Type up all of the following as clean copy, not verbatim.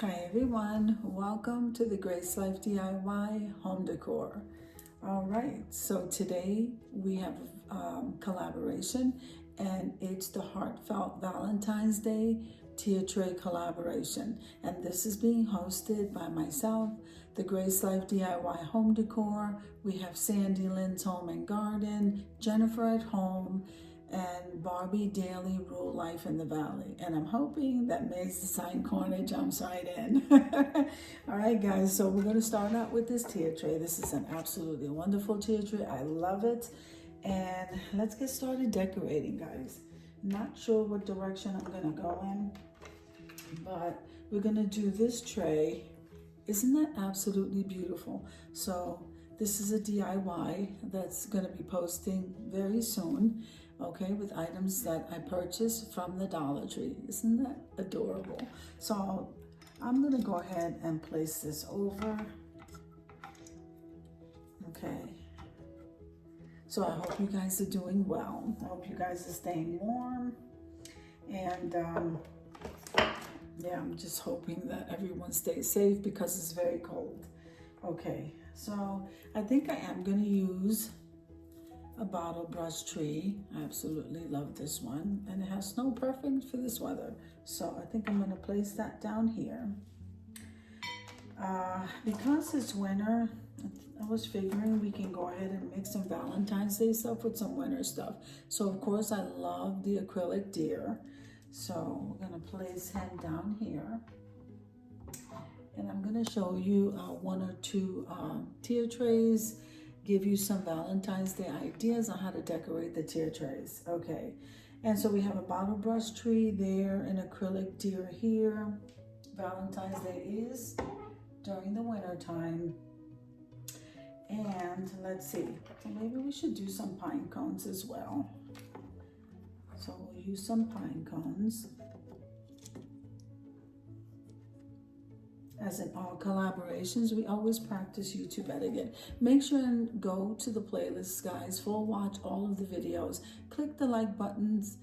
Hi everyone, welcome to the Grace Life DIY home decor. All right, so today we have collaboration, and it's the Heartfelt Valentine's Day tieredtray collaboration, and this is being hosted by myself, the Grace Life DIY home decor. We have Sandy Lynn's Home and Garden, Jennifer at Home, and Barbie Daily Rule Life in the Valley. And I'm hoping that May's Design Corner jumps right in. All right, guys, so we're going to start out with this tieredtray. This is an absolutely wonderful tieredtray. I love it. And let's get started decorating, guys. Not sure what direction I'm going to go in, but we're going to do this tray. Isn't that absolutely beautiful? So this is a DIY that's going to be posting very soon. Okay, with items that I purchased from the Dollar Tree. Isn't that adorable? So I'm gonna go ahead and place this over. Okay. So I hope you guys are doing well. I hope you guys are staying warm. And yeah, I'm just hoping that everyone stays safe because it's very cold. Okay, so I think I am gonna use a bottle brush tree. I absolutely love this one, and it has snow perfect for this weather. So I think I'm going to place that down here. Because it's winter, I was figuring we can go ahead and mix some Valentine's Day stuff with some winter stuff. So of course I love the acrylic deer. So we're going to place him down here. And I'm going to show you one or two tier trays, give you some Valentine's Day ideas on how to decorate the tier trays. Okay, and so we have a bottle brush tree there, an acrylic deer here. Valentine's Day is during the winter time. And let's see, so maybe we should do some pine cones as well. So we'll use some pine cones. As in all collaborations, we always practice YouTube etiquette. Make sure and go to the playlist, guys. Full watch all of the videos. Click the like buttons.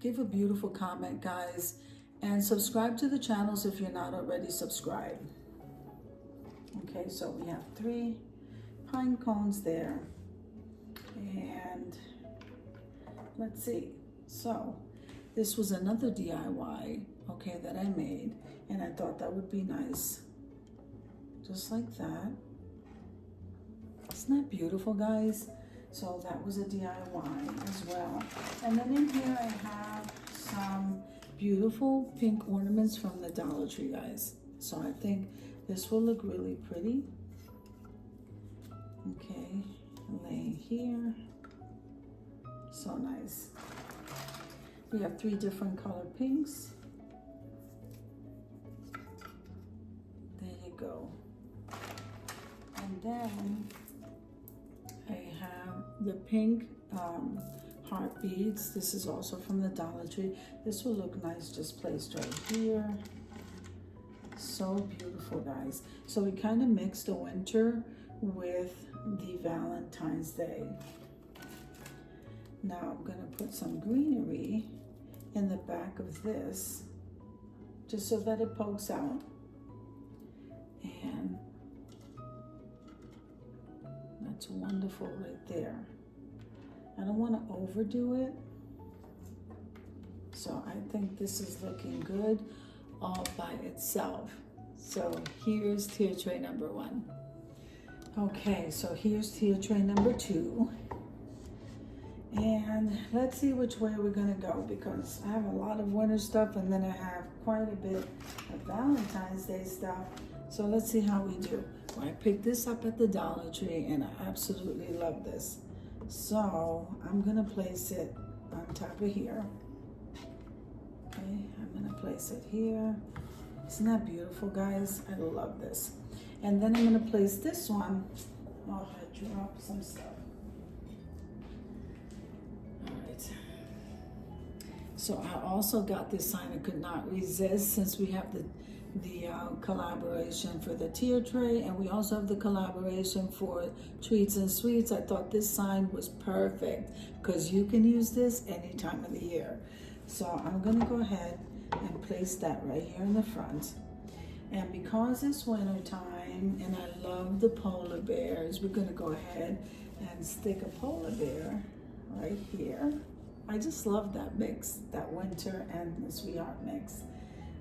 Give a beautiful comment, guys. And subscribe to the channels if you're not already subscribed. Okay, so we have 3 pine cones there. And let's see. So this was another DIY, okay, that I made. And I thought that would be nice. Just like that. Isn't that beautiful, guys? So that was a DIY as well. And then in here I have some beautiful pink ornaments from the Dollar Tree, guys. So I think this will look really pretty. Okay, laying here. So nice. We have 3 different color pinks. Go. And then I have the pink heart beads. This is also from the Dollar Tree. This will look nice just placed right here. So beautiful, guys. So we kind of mix the winter with the Valentine's Day. Now I'm gonna put some greenery in the back of this just so that it pokes out. And that's wonderful right there. I don't want to overdo it. So I think this is looking good all by itself. So here's tier tray number 1. Okay, so here's tier tray number 2. And let's see which way we're gonna go, because I have a lot of winter stuff and then I have quite a bit of Valentine's Day stuff. So let's see how we do. Well, I picked this up at the Dollar Tree and I absolutely love this. So I'm gonna place it on top of here. Okay, I'm gonna place it here. Isn't that beautiful, guys? I love this. And then I'm gonna place this one. Oh, I dropped some stuff. All right. So I also got this sign I could not resist, since we have the collaboration for the tier tray, and we also have the collaboration for treats and sweets. I thought this sign was perfect because you can use this any time of the year. So I'm gonna go ahead and place that right here in the front. And because it's winter time and I love the polar bears, we're gonna go ahead and stick a polar bear right here. I just love that mix, that winter and the sweetheart mix.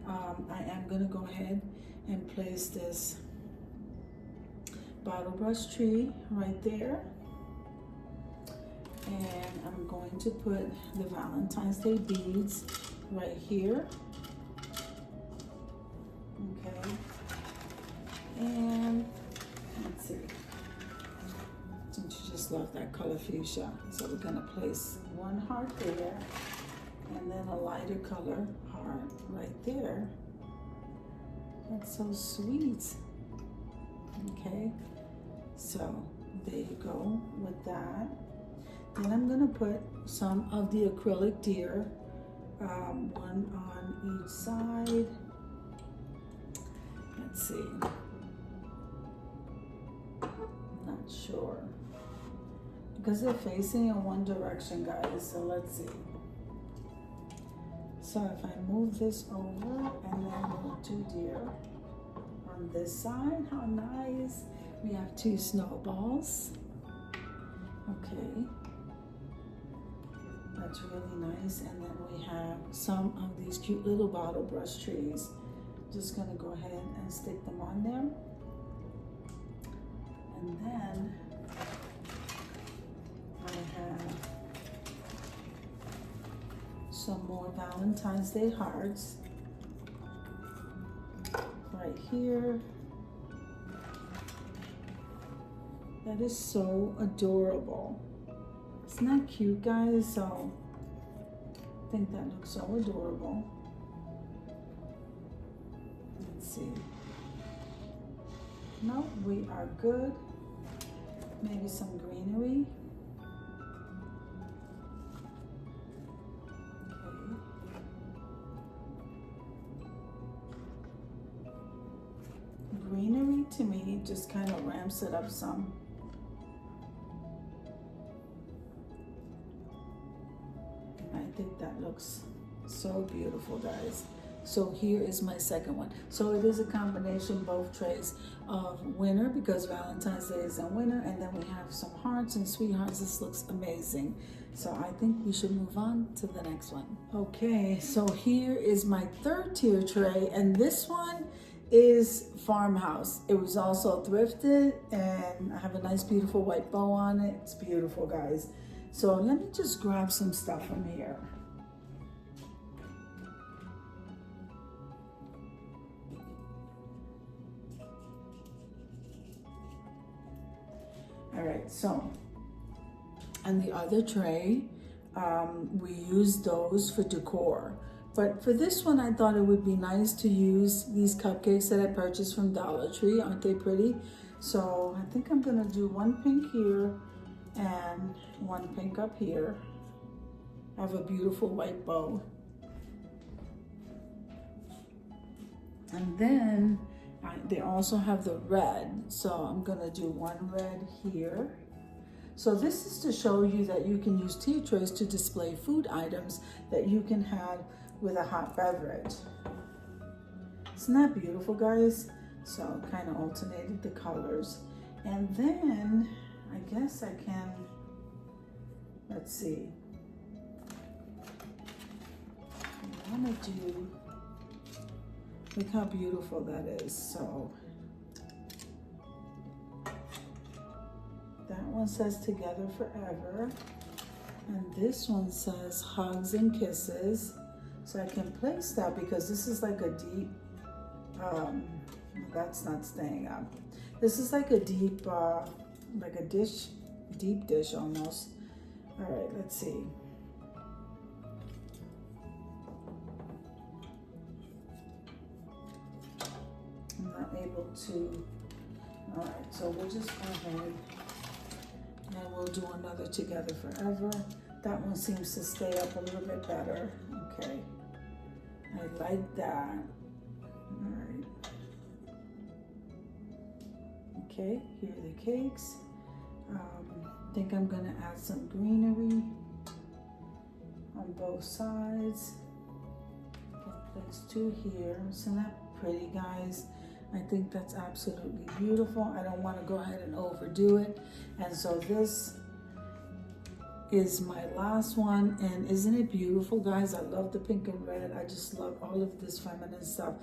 I am gonna go ahead and place this bottle brush tree right there. And I'm going to put the Valentine's Day beads right here. Okay. And let's see. Don't you just love that color fuchsia? So we're gonna place one heart there and then a lighter color heart right there. That's so sweet. Okay. So there you go with that. Then I'm gonna put some of the acrylic deer, one on each side. Let's see. Not sure. Because they're facing in one direction, guys, so let's see. So if I move this over and then we'll do deer on this side, how nice. We have two snowballs. Okay. That's really nice. And then we have some of these cute little bottle brush trees. Just gonna go ahead and stick them on there. And then I have some more Valentine's Day hearts right here. That is so adorable. Isn't that cute, guys? So I think that looks so adorable. Let's see. No, we are good. Maybe some greenery. Okay. Greenery to me just kind of ramps it up some. I think that looks so beautiful, guys. So here is my second one. So it is a combination, both trays of winter, because Valentine's Day is in winter, and then we have some hearts and sweethearts. This looks amazing. So I think we should move on to the next one. Okay, so here is my third tier tray, and this one is farmhouse. It was also thrifted, and I have a nice beautiful white bow on it. It's beautiful, guys. So let me just grab some stuff from here. All right, so on the other tray, we use those for decor. But for this one, I thought it would be nice to use these cupcakes that I purchased from Dollar Tree. Aren't they pretty? So I think I'm gonna do one pink here and one pink up here. I have a beautiful white bow. And then they also have the red. So I'm gonna do one red here. So this is to show you that you can use tea trays to display food items that you can have with a hot beverage. Isn't that beautiful, guys? So kind of alternated the colors. And then I guess I can, let's see. I'm gonna do, look how beautiful that is. So that one says together forever. And this one says hugs and kisses. So I can place that because this is like a deep, that's not staying up. This is like a deep, like a dish, deep dish almost. All right, let's see. I'm not able to, all right, so we'll just go ahead and we'll do another together forever. That one seems to stay up a little bit better. Okay, I like that. All right. Okay, here are the cakes. I think I'm gonna add some greenery on both sides. There's two here. Isn't that pretty, guys? I think that's absolutely beautiful. I don't want to go ahead and overdo it. And so this is my last one. And isn't it beautiful, guys? I love the pink and red. I just love all of this feminine stuff.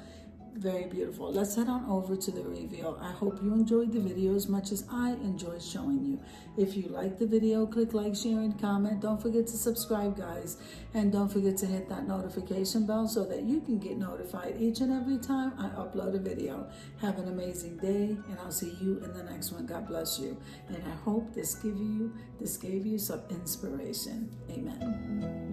Very beautiful. Let's head on over to the reveal. I hope you enjoyed the video as much as I enjoyed showing you. If you like the video, click like, share, and comment. Don't forget to subscribe, guys. And don't forget to hit that notification bell so that you can get notified each and every time I upload a video. Have an amazing day, and I'll see you in the next one. God bless you. And I hope this gave you some inspiration. Amen.